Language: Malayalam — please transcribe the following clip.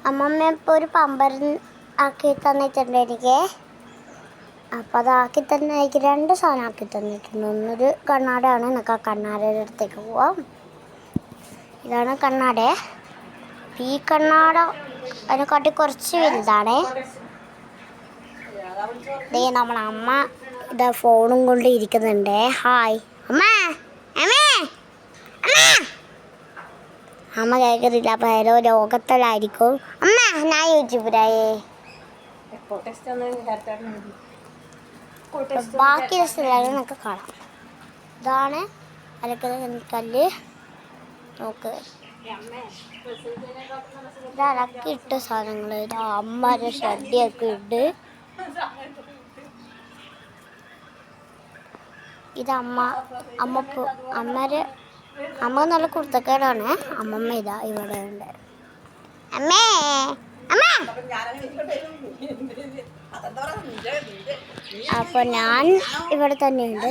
അമ്മമ്മ ഇപ്പോൾ ഒരു പമ്പരം ആക്കി തന്നിട്ടുണ്ട് എനിക്ക്. അപ്പോൾ അതാക്കി തന്നെ എനിക്ക് 2 സാധനം ആക്കി തന്നിട്ടുണ്ട്. ഒന്നൊരു കണ്ണാടയാണ്. നമുക്ക് ആ കണ്ണാടയുടെ അടുത്തേക്ക് പോവാം. ഇതാണ് കണ്ണാട. ഈ കണ്ണാട അതിനെക്കാട്ടി കുറച്ച് വലുതാണ്. നമ്മളെ അമ്മ ഇതാ ഫോണും കൊണ്ട് ഇരിക്കുന്നുണ്ട്. ഹായ് അമ്മ, അമ്മേ, അമ്മ കേൾക്കുന്നില്ല. അപ്പോൾ ഏതോ ലോകത്തിലായിരിക്കും. അമ്മ ഞാൻ യൂട്യൂബിലായേ. ബാക്കി സ്ഥലങ്ങൾ നമുക്ക് കാണാം. ഇതാണ് അലക്കുന്ന കല്ല്. നോക്ക്, ഇതലക്കി ഇട്ട സാധനങ്ങൾ. ഇതാ അമ്മയുടെ ഷഡ്ഡിയൊക്കെ ഉണ്ട്. ഇത് അമ്മ നല്ല കുർത്തക്കേടാണ്. അമ്മമ്മ ഇതാ ഇവിടെ ഉണ്ട്. അമ്മേ, അമ്മ. അപ്പോൾ ഞാൻ ഇവിടെ തന്നെയുണ്ട്.